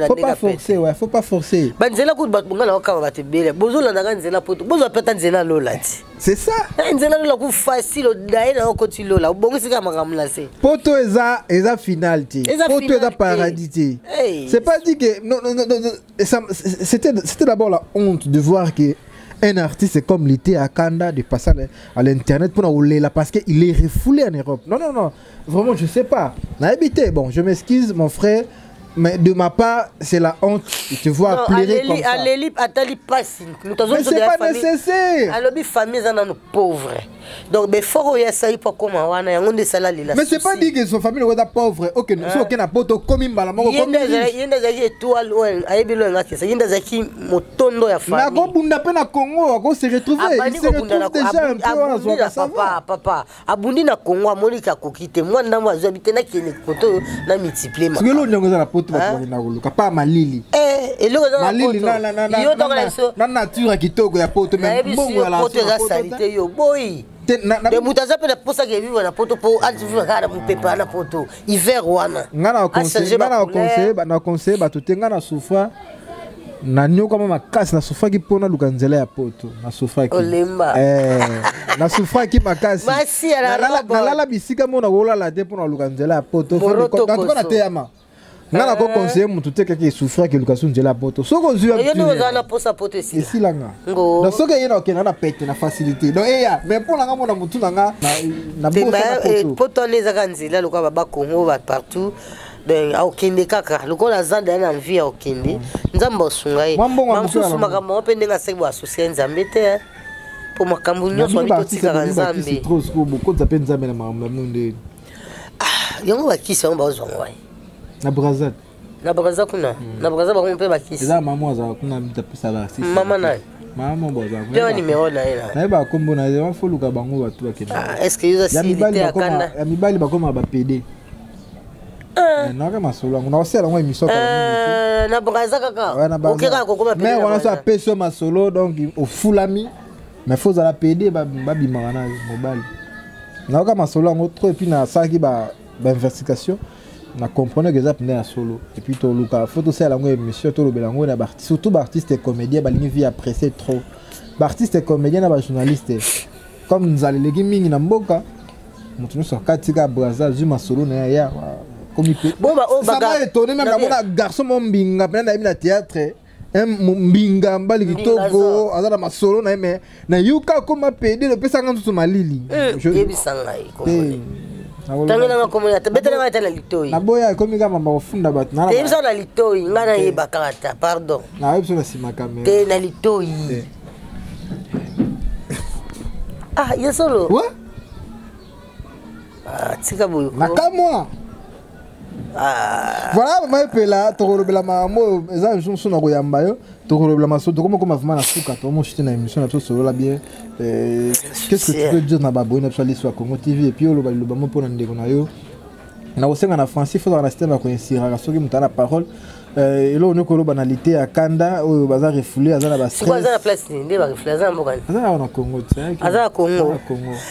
faut pas forcer, faut pas forcer. Banzela ko batbungala wakaba batebele. Bozola na nzela poto. Bozo peta nzela lola ti. C'est ça. Nzela lola ku facile dae na okoti lola. Bongo sika makamla se. Poto eza finalité. Poto eza paradis. C'est pas dit que non c'était d'abord la honte de voir que un artiste comme l'été à Kanda de passer à l'internet pour rouler là parce qu'il est refoulé en Europe. Non, vraiment je sais pas. Habité, bon, je m'excuse mon frère. Mais de ma part, c'est la honte de te voir pleurer comme ça. Mais c'est pas nécessaire. Alors, famille, sont pauvres. Donc, il faut que ça soit comme ça. Mais c'est pas dit que son famille est pauvre. Ok, nous sommes pas pauvres comme il m'a dit. Il y a des étoiles, il y a des motondo ya famille. Na bunda pe na Congo, on se retrouve. Il se retrouve déjà un peu. Papa, abundi na Congo, amolika kokite. Moi ndamwa habiter na kile koto na multiplier. Parce que l'on est la poto na koluka pas malili. Et le malili na nature kitoko ya poto mais bongo la poto za salité yo boy. De mutaza pe na posa ke vivre na poto po antivivre kana mu pepa na poto hiver wana. Ngana conseil ba to tenga na souffra na nyoka mama makasi na souffra ki pona lukanzela ya poto na souffra ki olemba na souffra ki makasi na lala bisika mona wola la te pona lukanzela ya poto quand na teyama ngana ko conseiller mutu te keke souffra ki lukanzela ya poto soko zua yo no za na posa poto ici langa donc soko yena okena na pete na facilité donc mais pour langa mona mutu langa na poto neza kanzela lokwa ba Congo ba partout. Ben au kende kaka lokola zanda na vie au kende nzamba osunga ye mamsusu makambo pe ndenga sebo associer nzambe te pour makambo nyonso bitotika nzambe trop sco beaucoup za penza na mamunde yango bakisi yango bazwa ngwai na Brazza kuna na Brazza ba kompe bakisi za mama za kuna mtapisa ba sisi mama nani mama boza kwa numéro na ela na ba kombo na ya foluka bango batu bakenda est-ce que yuza silité akanda ya mibali bakoma ba PD na kama solo ngona osela ngwa emission na Brazza kaka okeka kokoma PD mais wana sa peso masolo donc au fulami mais faut za la PD ba bimaka na mobile na kama solo ngo trop et puis na saki ba investigation na comprendre que ça pene à solo et puis to luka photo c'est la ngo émission to lobela ngo na ba surtout ba artiste et comédien ba lingi vie apprécier trop ba artiste et comédien na ba journaliste comme nous allons les mingi na mboka mutu so katika Brazza zuma solo na ya comme il peut bon bah on va ça m'a étonné même la garçon mon binga pena na théâtre mbinga mbali kitoko azala masolo na mais na yuka koma PD le pesa ngantu malili je yebisanga ikomone tangela makomona tabetela ngata na litoi na boya komi kama mafunda bat na yebisa na litoi ngana yebaka ta pardon na yebisa na sima kamera te na litoi ah yesolo ouais ah tika boyo nakamwa voilà ma pela tokolobela mamo eza jour na koyamba yo tokolobela maso tokoma koma vraiment na suka to mo chite na émission na to solo la bien qu'est-ce que tu peux dire na baboy na psali sur Congo TV et puis oloba loba mo pona ndeko na yo na osenga na français faut dans la système ko insira soki mutana parole elo ne koloba na lité ya kanda oyo baza refoulé azana ba stress baza na place ndé ba refoulé azana mbokani azana na Congo tsaki azana Congo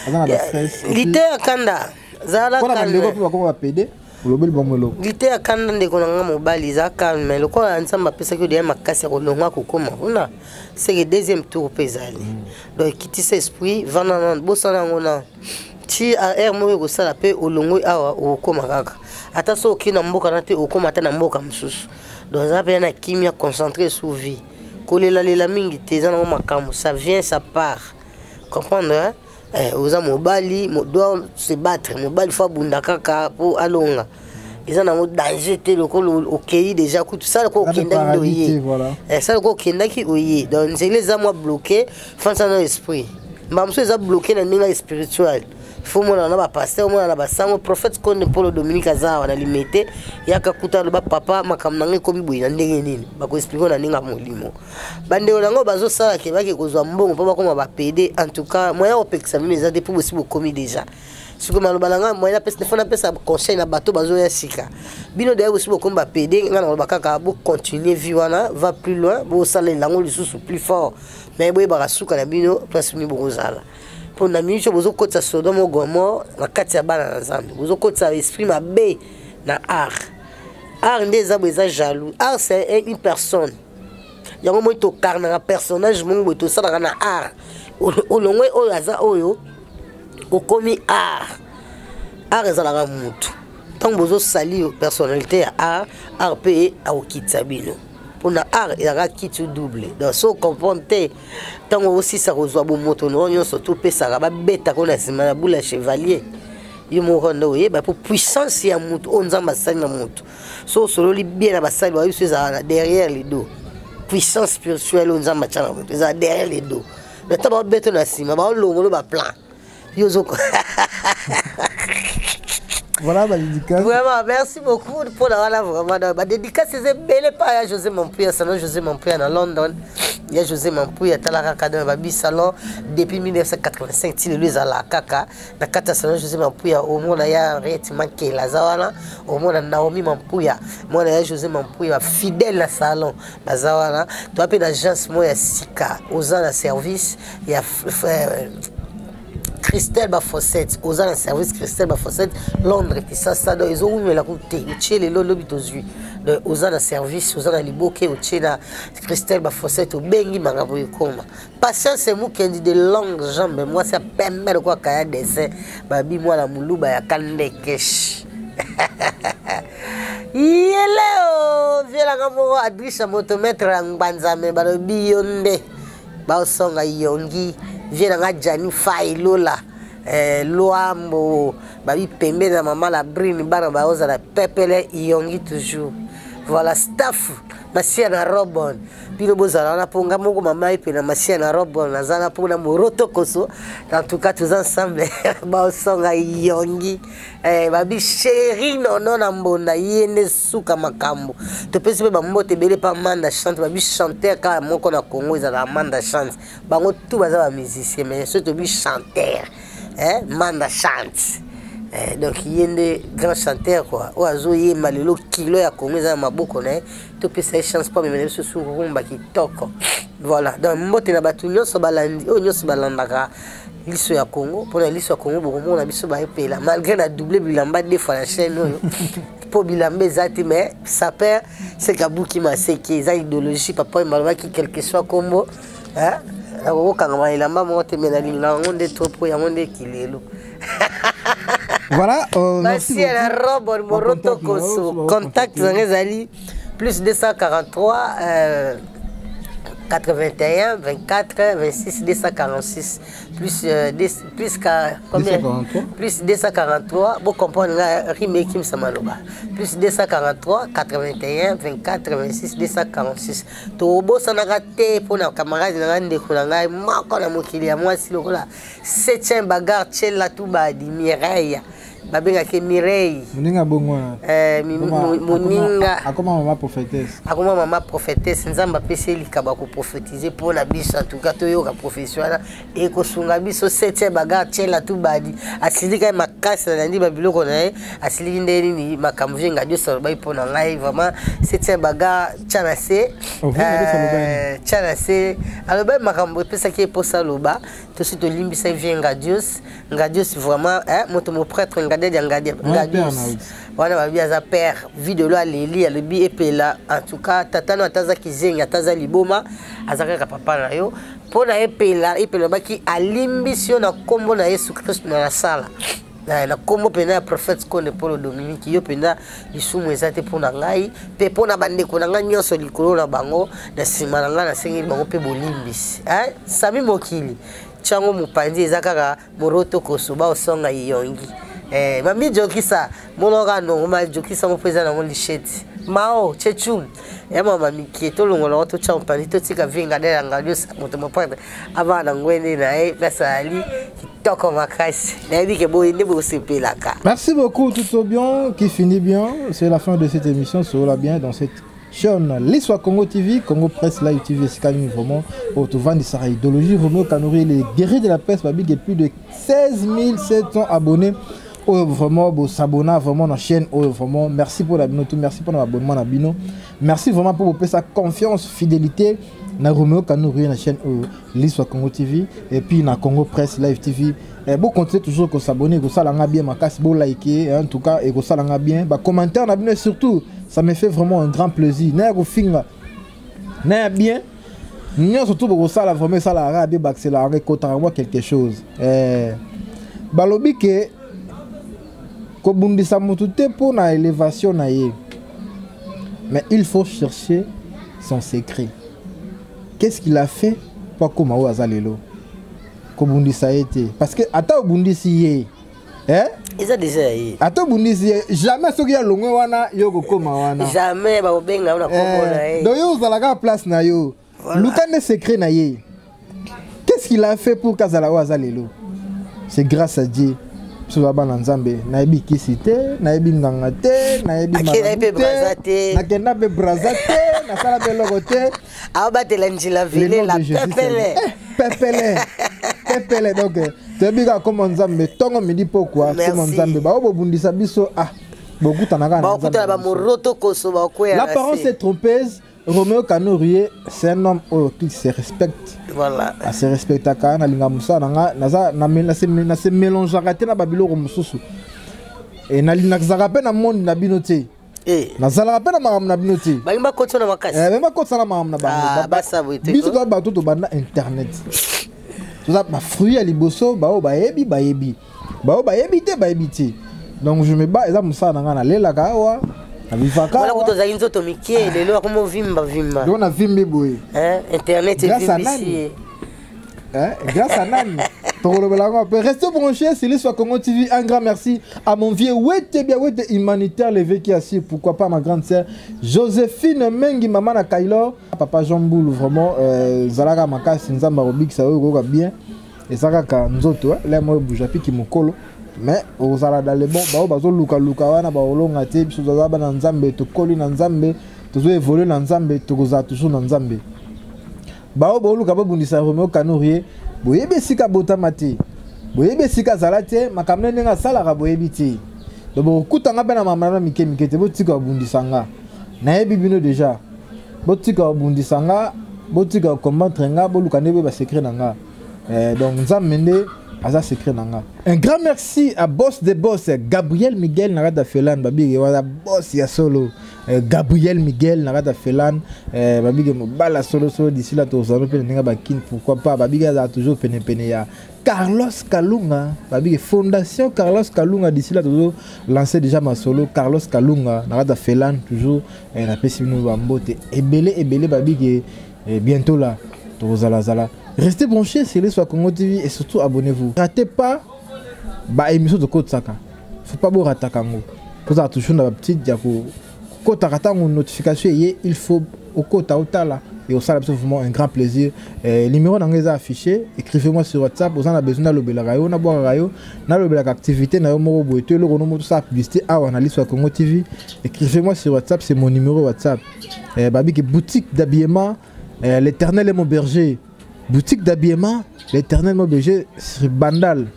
azana ba stress lité ya kanda zala kanda ndeko pe bakoma PD lobeli bamolo lité ya kanda ndeko nanga mobali za calme lokola nzamba pesa ko dia makasi ko longa kokoma una c'est le deuxième tour pesali donc quitter cet esprit vana bosana ngona ti a air mo ko sala pe olongo awa okoma kaka ata so kina mboka na te okoma ata na mboka msusu donc za pe na kimia concentré sur vie kolela lela mingi te za na makambo ça vient ça part comprendre hein? Oza mobali doit se battre mobali fa bunda kaka po alonga ils ont un danger te lokolo okei déjà tout ça ko kenda ndoye ça ko kenda ki oye donc c'est les amours bloqués face à notre esprit mamso les a bloqué na ninga spirituel faut mona na ba pasteur mona na ba sango prophète konde Paulo Dominique azawa na limité yaka kuta ba papa makamnange komi boyi na ndenge nini ba ko expliquer na ninga molimo bande olango bazo sala ke ba ke kozwa mbongo pa ba koma ba PD en tout cas moya opekisa mimi za depuis aussi komi déjà siko malobalanga moya pesa fona pesa conseil na bato bazo ya sika bino d'ailleurs aussi komi ba PD ngana ba kaka bo continuer vivre va plus loin bo sala lango lisusu plus fort mais boye ba suka na bino place ni bozala pona micho bozo kotsa Sodome Gomorrhe na kati ya bana na Nzambe bozo kotsa esprit mabe na art ndeza beza jaloux art c'est une personne yango mo to karna na personnage mo to sala na art olongwe oyo aza oyo okomi art ezala mutu tant bozo sali personnalité ya art pe aokitsa bino pona art ya kitu double donc so comprendre tant aussi ça reçoit bon moto non surtout pesa ba beta ko na sima na bula chevalier yo mo rondo yeba pour puissance ya mutu onzamba sali na mutu so solo li bien na basali ba yusu za derrière les dos puissance spirituelle onzamba chana mutu za derrière les dos le taba beta na sima ba longo ba plan yo zo voilà ma dédicace. Vraiment, merci beaucoup pour la vraiment. Ma dédicace, c'est belle pas José Mampouya, salon José Mampouya à London. Il y a José Mampouya à Talaraka dans Babi salon depuis 1985. Il est à la Kaka. Na kata salon José Mampouya au monde il y a réellement qui la zawana. Au monde Naomi Mampouya. Moi il y a José Mampouya fidèle à salon. Bazawana. Tu appelles l'agence moi Sika. Aux ans service il y a Christelle Bafossette, aux ans de service Christelle Bafossette, Londres, et ça, ils ont eu la route, les lobitozui, aux ans de service, aux ans de liboke, au Tchela, Christelle Bafossette, au Bengi Maraboui Koma. Patience, c'est moi qui dis de longues jambes, moi, c'est pas mal quoi qu'il y a dessin, babi, moi, la moulouba, ya Kandekesh. Yeleo, viens la gamo, Adrisha, motomètre, en banzame, barobi yonde, baosonga yongi. Viens dans Jani Fai Lola Loambo Babi Pembe na maman la brine bara baoza la pepele yongi toujours voilà staff masia na robon bino bozala na ponga moko mama ipe na masia na robon nazana pona moroto koso en tout cas tous ensemble ba songa yongi babi chéri nono na mbona yene suka makambo to pesi pe ba mbote bele pa manda chante babi chanteur ka moko na Congo ezala manda chante bango tout baza ba musicien mais surtout bi chanteur manda chante. Donc il y a des grands chanteurs quoi. Oazo yé malelo kilo ya Congo za maboko na to pesa chance pas mais ce sur rumba qui toko. Voilà. Donc mbote na batu nyonso balandi, o nyonso balandaka liso ya Congo, pour la liso ya Congo beaucoup na biso ba epela malgré la double bilamba des fois la chaîne oyo. Pour bilamba zati mais ça perd c'est kabuki maseki za idéologie papa malba qui quelque soit combo hein. Ako kangama ilamba mote menalinga ngonde topo ya ngonde kilelo. Voilà, merci à la robe, Moroto Koso. Contact, plus 243 81 24 26 246 plus combien 243. Plus 243 vous comprenez la rime qui me samaloba plus 243 81 24 26 246 to bossa na raté pour na camarade na ndeko na ngai mako na mokili ya mwasi lokola 7e bagarre tchela tuba di Mireille babenga ke Mireille muninga bongwana muninga akoma mama prophétesse nzamba pese likaba ko prophétiser pour la biso en tout cas to yo ka professionnel et ko sunga biso 7e bagarre tchela tuba di asilika makasi na ndi babiloko na asiliki ndeni ni makamvu nga dio so ba ipona ngai vraiment 7e bagarre tchanase tchanase alors ba makamvu pesa ki posa loba to sito limbisa vienga Dios vraiment moto mo prêtre ngade Dios wana babia za père vidéo la leli ya lebi epela en tout cas tatano ataza kizenga ataza liboma azaka papa na yo pona epela baki alimbisio na kombo na Yesu Christ na sala na kombo pena ya prophète Konde Paul Dominique yo pena lisumu ezate pona ngai pe pona bandeko na ngai nyonso likolo na bango na sima na ngai na sengi bango pe bolimbisi sami mokili chango mupandi ezaka Moroto Koso ba osonga yongi mami jokisa monoga no ma jokisa mo pesa na ngoli sheti mao chechu ya mama mikieto longola to cha mpandi to tika vinga dela ngalio moto mopanda abana ngwende na pesa ali kitoko makasi na bike boy ndebo sepelaka. Merci beaucoup tout bien qui finit bien, c'est la fin de cette émission sur la bien dans cette chaîne l'Histoire Congo TV, Congo Presse Live TV, c'est quand même vraiment au Tovan de sa idéologie, Roméo Kanouri, les guerriers de la presse, Babig et plus de 16 700 abonnés. Oh, vraiment, bon, s'abonner vraiment dans la chaîne. Oh, vraiment, merci pour l'abonnement, merci pour l'abonnement à Bino. Merci vraiment pour sa confiance, fidélité. Na Roméo Kanouri, la chaîne l'Histoire Congo TV et puis na Congo Presse Live TV. Bon, continuez toujours à s'abonner, que ça l'a bien, ma casse, bon liker, en tout cas, et que ça l'a bien. Bah, commentaire, na Bino surtout, ça me fait vraiment un grand plaisir. N'a pas finger, n'a bien. Nous surtout pour ça, la vraiment ça l'a bien, bah, c'est la récolte quelque chose. Balobi que Kobundisa mutute pour na élévation na ye. Mais il faut chercher son secret. Qu'est-ce qu'il a fait pour comme au azalelo? Kobundisa été parce que ata obundisi ye. Ils ont déjà eu. Ata obundisi jamais ce qui a longo wana yoko koma wana. Jamais ba obenga una kombo na ye. Donc yo zalaka place na yo. Lukane secret na ye. Qu'est-ce qu'il a fait pour kazala au azalelo? C'est grâce à Dieu. So ba nzambe na yebi kisite na yebi nganga te na yebi mazate na kenda be brazate na sala be logote abatela njila vile la pepele donc tebiga comme nzambe tongo midi pourquoi comme nzambe ba obundisa biso bokuta na kana ba Moroto Koso ba kwela l'apparence est trompeuse. Roméo Kanouri, c'est un homme qui se respecte. Voilà. Il se respecte quand na linga musa na se mélange raté na babilo mususu. Et na linga zarape na monde na binote. Na zarape na maram na binote. Ba imba kotso na makasi. Ba kotso na maram na bango. Ba sabote. Biso to ba to banda internet. To za ba fruit ya liboso ba o ba yebi. Ba o ba yebi te. Donc je me bats eza musa na ngana lela kawa. Voilà kuto za nzoto mikie lelo comme vimba. On a vimbi boy. Internet est vimbi. Grâce à nani? Restez branchés, c'est l'histoire Congo TV. Un grand merci à mon vieux Wete humanitaire levé qui assis. Pourquoi pas ma grande sœur Joséphine Mengi, maman na Kailo. Papa Jean Boulou, vraiment, Zalaga Makasi, Nzamba Robik, ça va bien. Et Zalaga Nzoto, là, moi, Boujapi qui m'ocolo. Mais aux Zala dans les bons, bazo Luka wana, baolonga te, biso Zaba na Nzambe, to koli na Nzambe, to zo évoluer na Nzambe, to goza toujours na Nzambe. Bao Luka babundisa Romeo Kanourier. Boyebe sika botamate boyebe sika zalate makamne nenga sala boyebi ti do bokutanga bena mama mike te botika bundisanga na yebi bino déjà botika bundisanga botika combattre nga boluka nebe ba secret nanga donc nzamende aza secret nanga. Un grand merci à boss de boss Gabriel Miguel Narada Felan babi wala boss ya solo Gabriel Miguel Narada Felan babi mo bala solo d'ici là to zalo pe ninga bakin pourquoi pas babi za toujours pene ya Carlos Kalunga babi fondation Carlos Kalunga d'ici là toujours lancé déjà ma solo Carlos Kalunga Narada Felan toujours na pesi nous bambote ebele babi bientôt là to zala. Restez branchés, c'est les Congo TV et surtout abonnez-vous. Ratez pas bah émission de Côte Saka. Faut pas vous rater kango. Vous avez toujours la petite diapo. Côte Saka une notification il faut au Côte Aotala et au salon vraiment un grand plaisir. Les numéros dans les affichés, écrivez-moi sur WhatsApp, vous en avez besoin de le rayo, na boire rayo, na le activité na mo boité le renom tout ça publicité à analyse sur Congo TV. Écrivez-moi sur WhatsApp, c'est mon numéro WhatsApp. Babi qui boutique d'habillement l'Éternel est mon berger. Boutique d'habillement, l'Éternel mon berger sur Bandal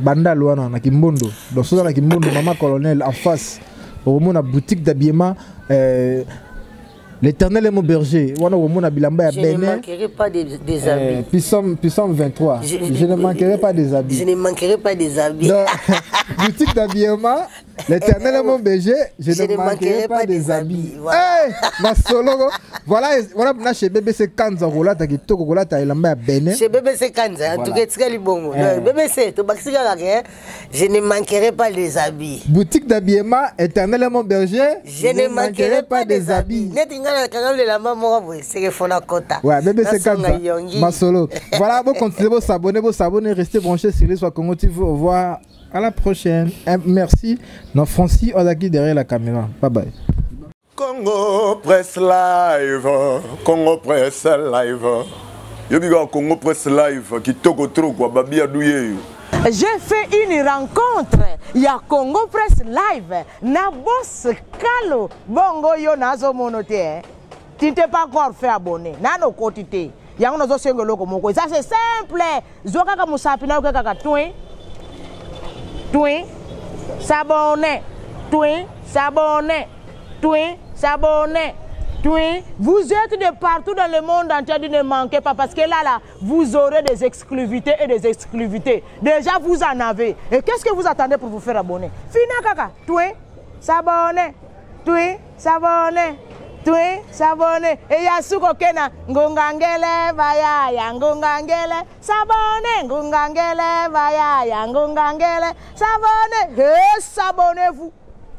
wana na Kimbondo. Donc ça na Kimbondo maman colonel en face. Au moment la boutique d'habillement l'Éternel est mon berger. Wana au moment bilamba ya Bénin. Je ne manquerai pas des habits. Puissant 23. Je ne manquerai pas des habits. Je ne manquerai pas des habits. Boutique d'habillement, l'Éternel est mon berger. Je ne manquerai pas des habits. Ma solo. Voilà chez BBC Kanza rola ta kitoko rola ta elamba ya Bénin. Chez BBC Kanza en tout cas tsika libongo. BBC to bakisika la je ne manquerai pas des habits. Boutique d'habillement, Éternel est mon berger. Je ne manquerai pas des habits. Netinga kangal de la maman c'est que fona kota. Ouais, BBC Kanza. Ma solo. Voilà, bon continuez vous s'abonner, restez branchés sur les Congo TV. Au revoir. À la prochaine. Merci. Non, Francis Odaki derrière la caméra. Bye bye. Congo Press Live, Congo Press Live. Yobiga Congo Press Live qui toko trop quoi babi adouye. J'ai fait une rencontre. Il y a Congo Press Live. Na boss Kalo bongo yo nazo monote. Tu n'es pas encore fait abonner. Nano quotité. Il y a un autre singolo comme moi. Ça c'est simple. Zoka ka musapina ka ka twin. S'abonner. S'abonner. S'abonner. Vous êtes de partout dans le monde entier, ne manquez pas parce que là, vous aurez des exclusivités et des exclusivités. Déjà, vous en avez. Et qu'est-ce que vous attendez pour vous faire abonner? Fina kaka, s'abonner. S'abonner. Et yasuko kena, ngungangele, vaya, ngungangele, s'abonner, ngungangele, vaya, ngungangele, s'abonner. Et s'abonnez-vous.